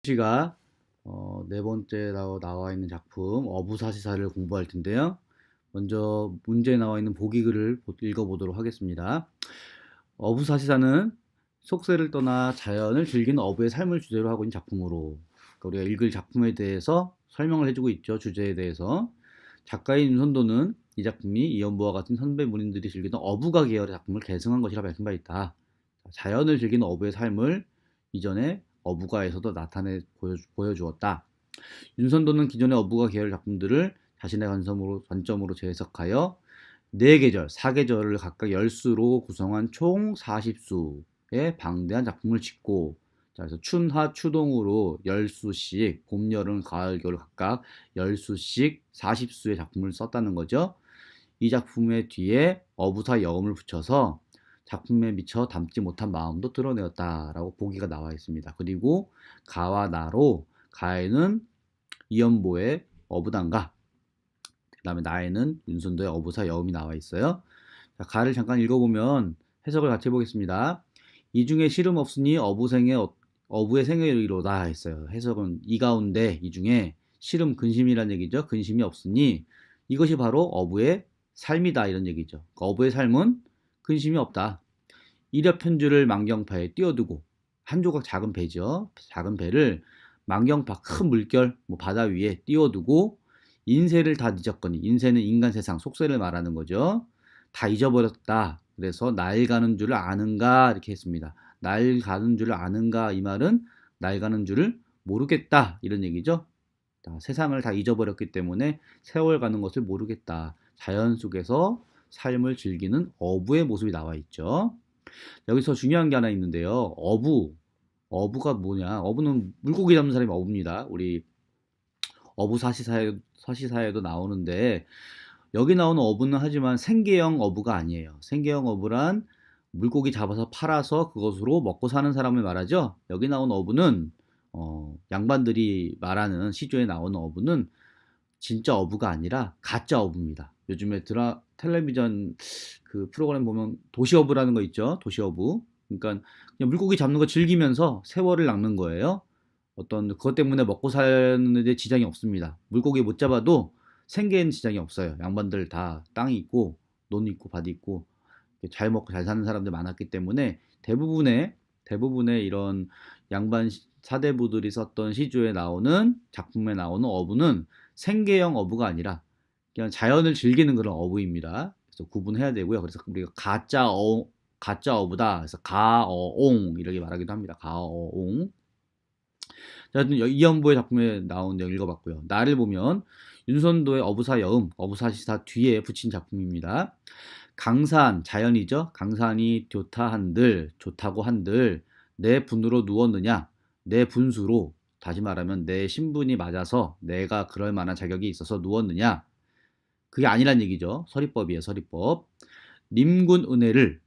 우리가 네 번째로 나와 있는 작품 어부사시사를 공부할 텐데요. 먼저 문제에 나와 있는 보기글을 읽어보도록 하겠습니다. 어부사시사는 속세를 떠나 자연을 즐기는 어부의 삶을 주제로 하고 있는 작품으로, 그러니까 우리가 읽을 작품에 대해서 설명을 해주고 있죠. 주제에 대해서. 작가인 윤선도는 이 작품이 이연보와 같은 선배 문인들이 즐기는 어부가 계열의 작품을 계승한 것이라 밝힌 바 있다. 자연을 즐기는 어부의 삶을 이전에 어부가에서도 나타내 보여주었다. 윤선도는 기존의 어부가 계열 작품들을 자신의 관점으로 재해석하여 4계절, 4계절을 각각 열수로 구성한 총 40수의 방대한 작품을 짓고, 그래서 춘하 추동으로 10수씩, 봄, 여름, 가을, 겨울 각각 10수씩 40수의 작품을 썼다는 거죠. 이 작품의 뒤에 어부사 여음을 붙여서 작품에 미처 담지 못한 마음도 드러내었다라고 보기가 나와 있습니다. 그리고 가와 나로, 가에는 이연보의 어부단가, 그 다음에 나에는 윤선도의 어부사 여음이 나와 있어요. 자, 가를 잠깐 읽어보면 해석을 같이 해보겠습니다. 이 중에 시름 없으니 어부의 생애이로다 했어요. 해석은 이 가운데, 이 중에 시름, 근심이란 얘기죠. 근심이 없으니 이것이 바로 어부의 삶이다, 이런 얘기죠. 그러니까 어부의 삶은 근심이 없다. 이력편주를 만경파에 띄워두고, 한 조각 작은 배죠. 작은 배를 만경파, 큰 물결, 바다 위에 띄워두고 인세를 다 잊었거니, 인세는 인간 세상, 속세를 말하는 거죠. 다 잊어버렸다. 그래서 날 가는 줄을 아는가, 이렇게 했습니다. 날 가는 줄을 아는가, 이 말은 날 가는 줄을 모르겠다, 이런 얘기죠. 세상을 다 잊어버렸기 때문에 세월 가는 것을 모르겠다. 자연 속에서 삶을 즐기는 어부의 모습이 나와 있죠. 여기서 중요한 게 하나 있는데요. 어부가 뭐냐? 어부는 물고기 잡는 사람이 어부입니다. 우리 어부 사시사에도 나오는데, 여기 나오는 어부는 하지만 생계형 어부가 아니에요. 생계형 어부란 물고기 잡아서 팔아서 그것으로 먹고 사는 사람을 말하죠. 여기 나오는 어부는 양반들이 말하는, 시조에 나오는 어부는 진짜 어부가 아니라 가짜 어부입니다. 요즘에 텔레비전 그 프로그램 보면 도시어부라는 거 있죠. 도시어부. 그러니까 그냥 물고기 잡는 거 즐기면서 세월을 낚는 거예요. 어떤 그것 때문에 먹고 사는데 지장이 없습니다. 물고기 못 잡아도 생계에는 지장이 없어요. 양반들 다 땅이 있고 논 있고 밭이 있고 잘 먹고 잘 사는 사람들 많았기 때문에 대부분의 이런 양반 사대부들이 썼던 시조에 나오는, 작품에 나오는 어부는 생계형 어부가 아니라 그냥 자연을 즐기는 그런 어부입니다. 그래서 구분해야 되고요. 그래서 우리가 가짜 어부다. 그래서 가어옹 이렇게 말하기도 합니다. 가어옹. 자, 이연보의 작품에 나온 내용 읽어봤고요. 나를 보면 윤선도의 어부사 여음, 어부사시사 뒤에 붙인 작품입니다. 강산, 자연이죠. 강산이 좋다고 한들 내 분으로 누웠느냐, 내 분수로, 다시 말하면 내 신분이 맞아서 내가 그럴 만한 자격이 있어서 누웠느냐, 그게 아니란 얘기죠. 서리법이에요. 서리법. 님군 은혜를,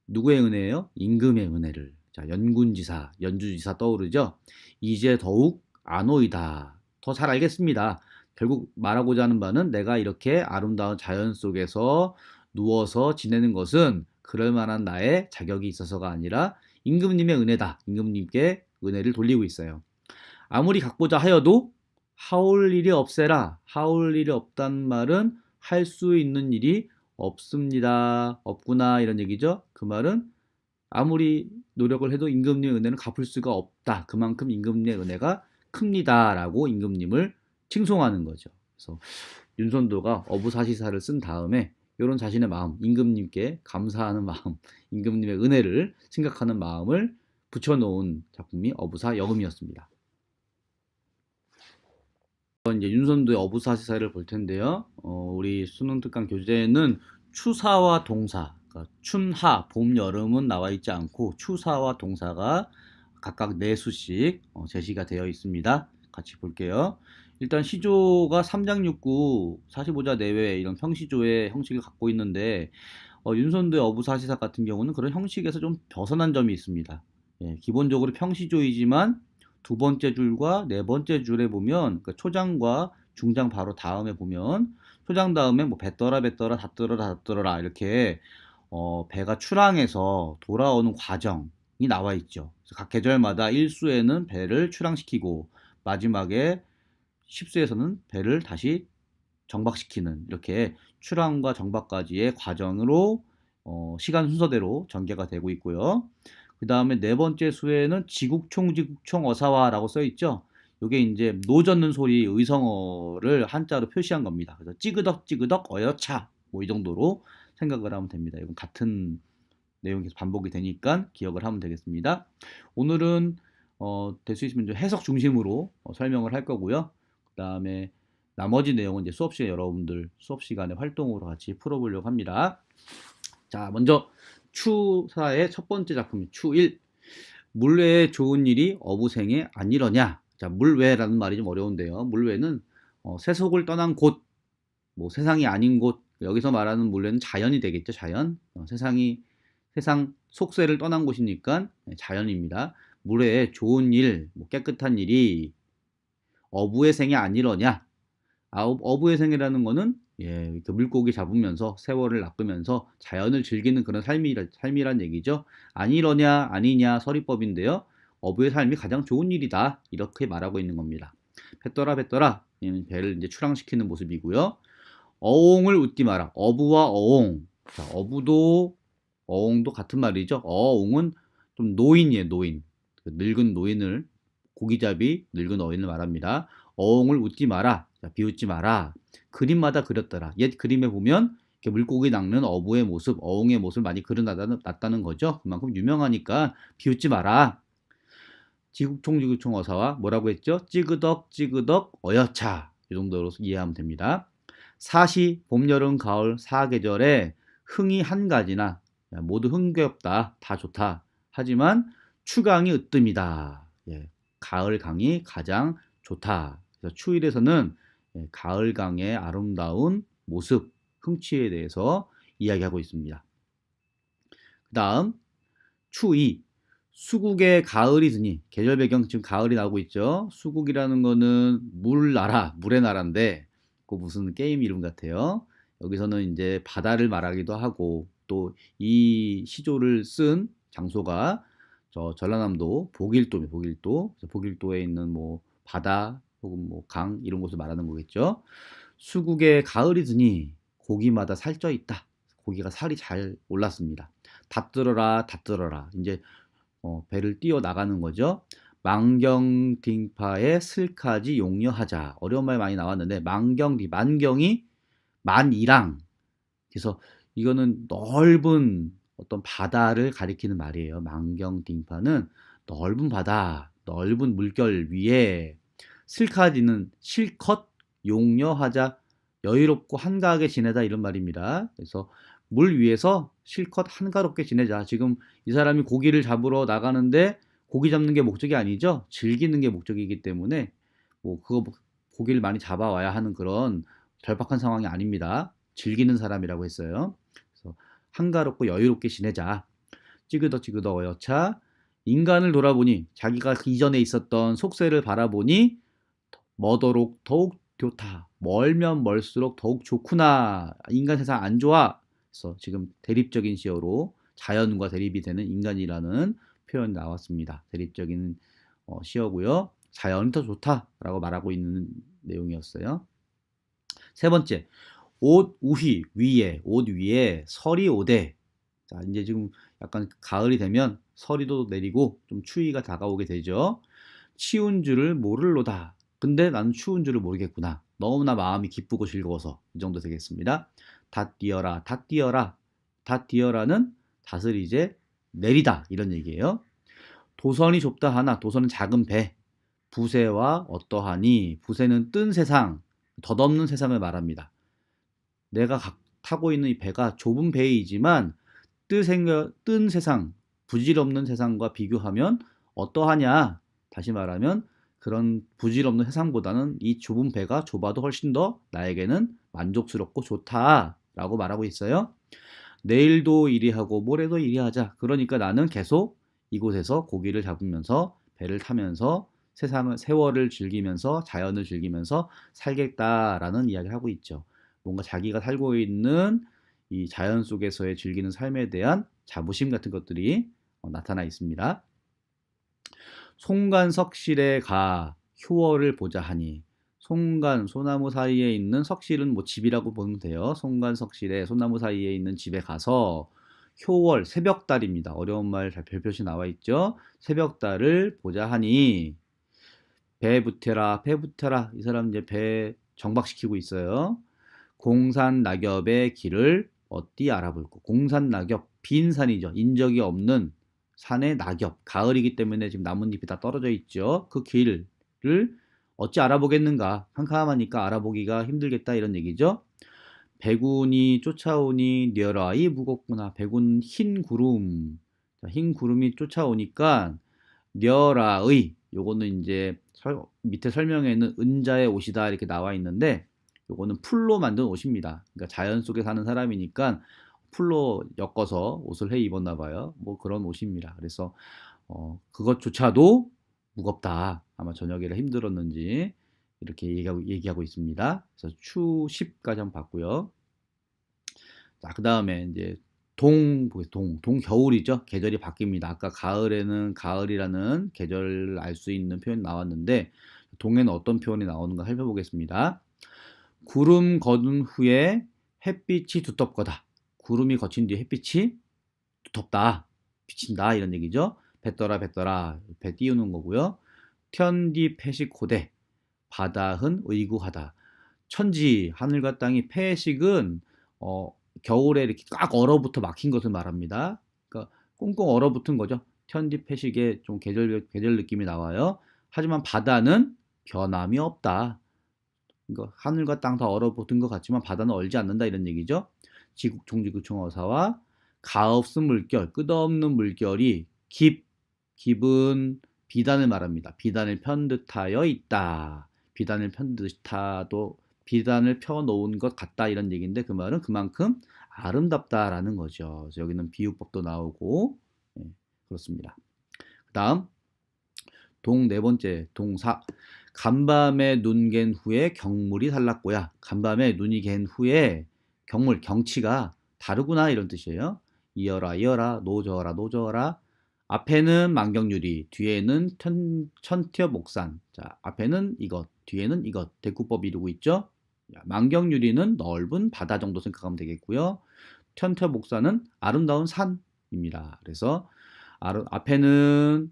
누구의 은혜예요? 임금의 은혜를. 자, 연군지사, 연주지사 떠오르죠. 이제 더욱 안오이다. 더 잘 알겠습니다. 결국 말하고자 하는 바는 내가 이렇게 아름다운 자연 속에서 누워서 지내는 것은 그럴 만한 나의 자격이 있어서가 아니라 임금님의 은혜다. 임금님께 은혜를 돌리고 있어요. 아무리 각보자 하여도 하올 일이 없애라. 하올 일이 없단 말은 할 수 있는 일이 없습니다. 없구나, 이런 얘기죠. 그 말은 아무리 노력을 해도 임금님의 은혜는 갚을 수가 없다. 그만큼 임금님의 은혜가 큽니다. 라고 임금님을 칭송하는 거죠. 그래서 윤선도가 어부사시사를 쓴 다음에 이런 자신의 마음, 임금님께 감사하는 마음, 임금님의 은혜를 생각하는 마음을 붙여놓은 작품이 어부사 여음이었습니다. 이제 윤선도의 어부사시사를 볼 텐데요. 우리 수능 특강 교재에는 추사와 동사, 그러니까 춘하, 봄, 여름은 나와 있지 않고 추사와 동사가 각각 4수씩 제시가 되어 있습니다. 같이 볼게요. 일단 시조가 3장6구 45자 내외 이런 평시조의 형식을 갖고 있는데, 윤선도의 어부사시사 같은 경우는 그런 형식에서 좀 벗어난 점이 있습니다. 예, 기본적으로 평시조이지만 두 번째 줄과 네 번째 줄에 보면, 그러니까 초장과 중장 바로 다음에 보면, 초장 다음에 뭐 뱉더라 다 떨어라 이렇게 배가 출항해서 돌아오는 과정, 나와 있죠. 그래서 각 계절마다 1수에는 배를 출항시키고 마지막에 10수에서는 배를 다시 정박시키는 이렇게 출항과 정박까지의 과정으로 시간 순서대로 전개가 되고 있고요. 그 다음에 네 번째 수에는 지국총 어사와라고 써 있죠. 이게 이제 노젓는 소리 의성어를 한자로 표시한 겁니다. 그래서 찌그덕 어여차 뭐 이 정도로 생각을 하면 됩니다. 이건 같은 내용이 계속 반복이 되니까 기억을 하면 되겠습니다. 오늘은 될 수 있으면 좀 해석 중심으로 설명을 할 거고요. 그 다음에 나머지 내용은 이제 수업 시간에 여러분들 수업 시간에 활동으로 같이 풀어보려고 합니다. 자, 먼저 추사의 첫 번째 작품 추1. 물외에 좋은 일이 어부생에 안 이러냐. 자, 물외라는 말이 좀 어려운데요. 물외는 세속을 떠난 곳, 뭐 세상이 아닌 곳, 여기서 말하는 물외는 자연이 되겠죠. 자연. 세상 속세를 떠난 곳이니까 자연입니다. 물외에 좋은 일, 뭐 깨끗한 일이 어부의 생에 안 이러냐. 어부의 생이라는 거는 그 물고기 잡으면서 세월을 낚으면서 자연을 즐기는 그런 삶이란 얘기죠. 아니러냐 아니냐 서리법인데요. 어부의 삶이 가장 좋은 일이다 이렇게 말하고 있는 겁니다. 뱃더라 배를 이제 출항시키는 모습이고요. 어옹을 웃지 마라. 어부와 어옹. 자, 어부도 어옹도 같은 말이죠. 어옹은 좀 노인이에요. 노인. 늙은 노인을 고기잡이 늙은 어인을 말합니다. 어옹을 웃지 마라. 자, 비웃지 마라. 그림마다 그렸더라. 옛 그림에 보면 이렇게 물고기 낚는 어부의 모습, 어옹의 모습을 많이 그려놨다는 거죠. 그만큼 유명하니까 비웃지 마라. 지국총 어사와 뭐라고 했죠? 찌그덕 어여차. 이 정도로 이해하면 됩니다. 사시, 봄, 여름, 가을, 사계절에 흥이 한 가지나 모두 흥겹다. 다 좋다. 하지만 추강이 으뜸이다. 가을 강이 가장 좋다. 그래서 추일에서는 가을 강의 아름다운 모습, 흥취에 대해서 이야기하고 있습니다. 그 다음 추이. 수국의 가을이 드니. 계절 배경 지금 가을이 나오고 있죠. 수국이라는 거는 물나라, 물의 나라인데 그 무슨 게임 이름 같아요. 여기서는 이제 바다를 말하기도 하고 또 이 시조를 쓴 장소가 전라남도 복일도에 있는 뭐 바다 혹은 뭐 강 이런 곳을 말하는 거겠죠. 수국에 가을이 드니 고기마다 살쪄 있다. 고기가 살이 잘 올랐습니다. 닷들어라. 이제 배를 띄어 나가는 거죠. 만경딩파의 슬카지 용려하자. 어려운 말 많이 나왔는데 만경이 만이랑 그래서 이거는 넓은 어떤 바다를 가리키는 말이에요. 만경딩파는 넓은 바다, 넓은 물결 위에 슬카지는 실컷 용려하자 여유롭고 한가하게 지내다 이런 말입니다. 그래서 물 위에서 실컷 한가롭게 지내자. 지금 이 사람이 고기를 잡으러 나가는데 고기 잡는 게 목적이 아니죠. 즐기는 게 목적이기 때문에 고기를 많이 잡아와야 하는 그런 절박한 상황이 아닙니다. 즐기는 사람이라고 했어요. 그래서 한가롭고 여유롭게 지내자. 찌그덕 어여차. 인간을 돌아보니 자기가 이전에 있었던 속세를 바라보니 머더록 더욱 좋다. 멀면 멀수록 더욱 좋구나. 인간 세상 안 좋아. 그래서 지금 대립적인 시어로 자연과 대립이 되는 인간이라는 표현이 나왔습니다. 대립적인 시어고요. 자연이 더 좋다라고 말하고 있는 내용이었어요. 세 번째, 옷 위에 서리 오되. 자, 이제 지금 약간 가을이 되면 서리도 내리고 좀 추위가 다가오게 되죠. 치운 줄을 모를로다. 근데 나는 추운 줄을 모르겠구나. 너무나 마음이 기쁘고 즐거워서 이 정도 되겠습니다. 닷 뛰어라는 닷을 이제 내리다 이런 얘기예요. 도선이 좁다 하나. 도선은 작은 배. 부세와 어떠하니. 부세는 뜬 세상, 덧없는 세상을 말합니다. 내가 타고 있는 이 배가 좁은 배이지만 뜬 세상, 부질없는 세상과 비교하면 어떠하냐. 다시 말하면 그런 부질없는 세상보다는 이 좁은 배가 좁아도 훨씬 더 나에게는 만족스럽고 좋다라고 말하고 있어요. 내일도 이리하고 모레도 이리하자. 그러니까 나는 계속 이곳에서 고기를 잡으면서 배를 타면서 세월을 즐기면서 자연을 즐기면서 살겠다라는 이야기를 하고 있죠. 뭔가 자기가 살고 있는 이 자연 속에서의 즐기는 삶에 대한 자부심 같은 것들이 나타나 있습니다. 송간석실에 가 효월을 보자 하니, 송간 소나무 사이에 있는 석실은 뭐 집이라고 보면 돼요. 송간석실에 소나무 사이에 있는 집에 가서 효월 새벽달입니다. 어려운 말 잘 별표시 나와 있죠. 새벽달을 보자 하니 배 부태라 배 부태라, 이 사람 이제 배 정박시키고 있어요. 공산 낙엽의 길을 어디 알아볼고, 공산 낙엽 빈 산이죠. 인적이 없는 산의 낙엽, 가을이기 때문에 지금 나뭇잎이 다 떨어져 있죠. 그 길을 어찌 알아보겠는가, 캄캄하니까 알아보기가 힘들겠다 이런 얘기죠. 백운이 쫓아오니 뉘어라이 무겁구나. 백운 흰 구름, 흰 구름이 쫓아오니까 뉘어라의, 요거는 이제 밑에 설명에는 은자의 옷이다 이렇게 나와 있는데, 요거는 풀로 만든 옷입니다. 그러니까 자연 속에 사는 사람이니까 풀로 엮어서 옷을 해 입었나 봐요. 뭐 그런 옷입니다. 그래서 그것조차도 무겁다. 아마 저녁이라 힘들었는지 이렇게 얘기하고 있습니다. 그래서 추 10까지 한번 봤고요. 자, 그 다음에 이제 동 겨울이죠. 계절이 바뀝니다. 아까 가을에는 가을이라는 계절을 알 수 있는 표현이 나왔는데, 동에는 어떤 표현이 나오는가 살펴보겠습니다. 구름 거둔 후에 햇빛이 두텁거다. 구름이 거친 뒤에 햇빛이 두텁다. 비친다. 이런 얘기죠. 뱉더라 뱉더라. 배 띄우는 거고요. 편디 패식호대. 바다흔 의구하다. 천지, 하늘과 땅이 패식은 겨울에 이렇게 꽉 얼어붙어 막힌 것을 말합니다. 그러니까 꽁꽁 얼어붙은 거죠. 천지 패식에 좀 계절 느낌이 나와요. 하지만 바다는 변함이 없다. 그러니까 하늘과 땅 다 얼어붙은 것 같지만 바다는 얼지 않는다 이런 얘기죠. 지국 종지구청 어사와 가없은 물결, 끝없는 물결이 깊은 비단을 말합니다. 비단을 편듯하여 있다. 비단을 펴놓은 것 같다 이런 얘기인데, 그 말은 그만큼 아름답다라는 거죠. 그래서 여기는 비유법도 나오고, 예, 그렇습니다. 그 다음 동 네 번째 동사, 간밤에 눈 갠 후에 경물이 달랐고야. 간밤에 눈이 갠 후에 경물, 경치가 다르구나 이런 뜻이에요. 이어라 이어라, 노저어라 노저어라. 앞에는 만경유리, 뒤에는 천티어목산. 자, 앞에는 이것, 뒤에는 이것. 대꾸법 이루고 있죠. 만경유리는 넓은 바다 정도 생각하면 되겠고요. 천티어목산은 아름다운 산입니다. 그래서 앞에는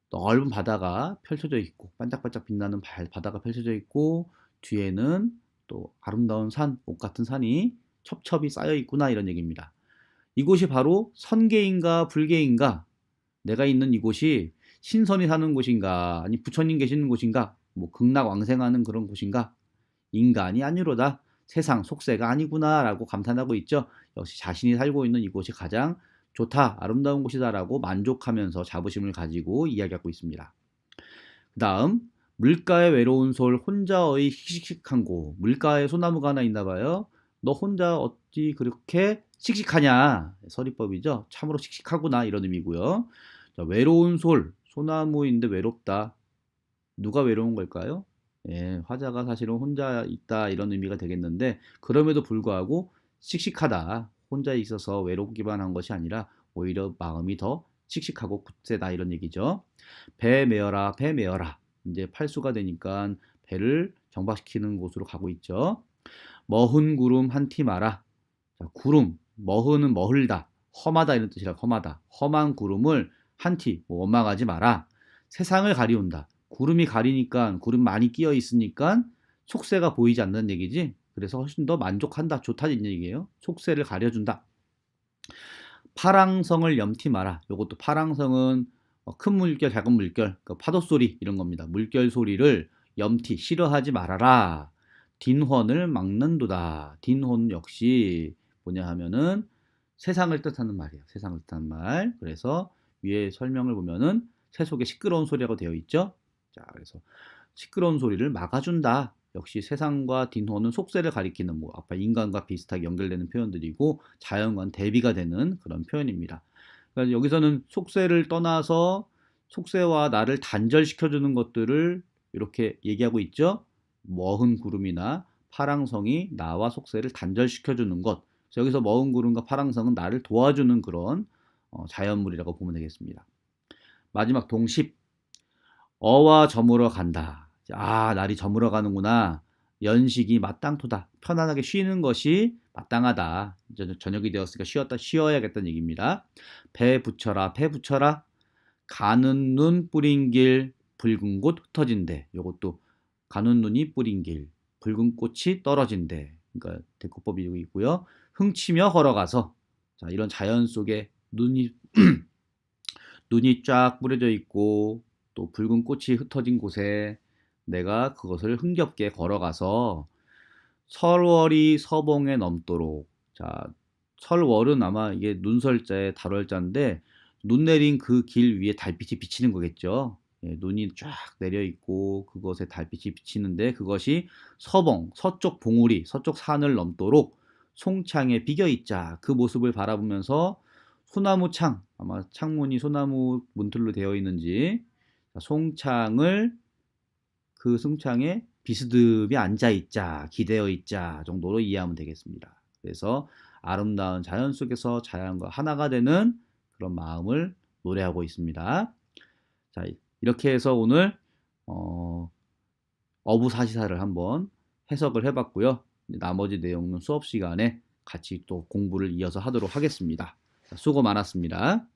넓은 바다가 펼쳐져 있고, 반짝반짝 빛나는 바다가 펼쳐져 있고, 뒤에는 또 아름다운 산, 옷 같은 산이 첩첩이 쌓여 있구나 이런 얘기입니다. 이곳이 바로 선계인가 불계인가, 내가 있는 이곳이 신선이 사는 곳인가, 아니 부처님 계시는 곳인가, 뭐 극락왕생하는 그런 곳인가, 인간이 아니로다, 세상 속세가 아니구나라고 감탄하고 있죠. 역시 자신이 살고 있는 이곳이 가장 좋다, 아름다운 곳이다라고 만족하면서 자부심을 가지고 이야기하고 있습니다. 그 다음, 물가에 외로운 솔 혼자의 씩씩한 곳. 물가에 소나무가 하나 있나 봐요. 너 혼자 어찌 그렇게 씩씩하냐. 서리법이죠. 참으로 씩씩하구나 이런 의미고요. 자, 외로운 솔, 소나무인데 외롭다. 누가 외로운 걸까요? 예, 화자가 사실은 혼자 있다 이런 의미가 되겠는데, 그럼에도 불구하고 씩씩하다, 혼자 있어서 외롭기만 한 것이 아니라 오히려 마음이 더 씩씩하고 굳세다 이런 얘기죠. 배 메어라 배 메어라. 이제 팔수가 되니까 배를 정박시키는 곳으로 가고 있죠. 머흔 구름 한 티 마라. 자, 구름, 머흔은 머흘다, 험하다 이런 뜻이라 험하다. 험한 구름을 한 티, 원망하지 마라. 세상을 가리운다. 구름이 가리니까, 구름 많이 끼어 있으니까 속세가 보이지 않는 얘기지. 그래서 훨씬 더 만족한다, 좋다는 얘기예요. 속세를 가려준다. 파랑성을 염티 마라. 요것도 파랑성은 큰 물결, 작은 물결, 그 파도 소리 이런 겁니다. 물결 소리를 염티, 싫어하지 말아라. 딘헌을 막는도다. 딘헌 역시 뭐냐 하면은 세상을 뜻하는 말이에요. 세상을 뜻하는 말. 그래서 위에 설명을 보면은 새 속에 시끄러운 소리라고 되어 있죠. 자, 그래서 시끄러운 소리를 막아준다. 역시 세상과 딘호는 속세를 가리키는, 뭐 아까 인간과 비슷하게 연결되는 표현들이고 자연과는 대비가 되는 그런 표현입니다. 그러니까 여기서는 속세를 떠나서 속세와 나를 단절시켜주는 것들을 이렇게 얘기하고 있죠. 머흔 구름이나 파랑성이 나와 속세를 단절시켜주는 것. 그래서 여기서 머흔 구름과 파랑성은 나를 도와주는 그런 자연물이라고 보면 되겠습니다. 마지막 동십. 어와 저물어 간다. 날이 저물어 가는구나. 연식이 마땅토다. 편안하게 쉬는 것이 마땅하다. 이제 저녁이 되었으니까 쉬어야겠다는 얘기입니다. 배 붙여라, 배 붙여라. 가는 눈 뿌린 길, 붉은 곳 흩어진대. 요것도 가는 눈이 뿌린 길, 붉은 꽃이 떨어진대. 그러니까 대꾸법이 여기 있고요. 흥치며 걸어가서, 자, 이런 자연 속에 눈이 쫙 뿌려져 있고 또 붉은 꽃이 흩어진 곳에 내가 그것을 흥겹게 걸어가서 설월이 서봉에 넘도록. 자, 설월은 아마 이게 눈설자에 달월자인데 눈 내린 그 길 위에 달빛이 비치는 거겠죠. 예, 눈이 쫙 내려 있고 그것에 달빛이 비치는데 그것이 서봉, 서쪽 봉우리, 서쪽 산을 넘도록 송창에 비겨 있자. 그 모습을 바라보면서 소나무 창, 아마 창문이 소나무 문틀로 되어 있는지, 송창을 그 송창에 비스듬히 앉아 있자, 기대어 있자 정도로 이해하면 되겠습니다. 그래서 아름다운 자연 속에서 자연과 하나가 되는 그런 마음을 노래하고 있습니다. 자, 이렇게 해서 오늘 어부사시사를 한번 해석을 해봤고요. 나머지 내용은 수업 시간에 같이 또 공부를 이어서 하도록 하겠습니다. 자, 수고 많았습니다.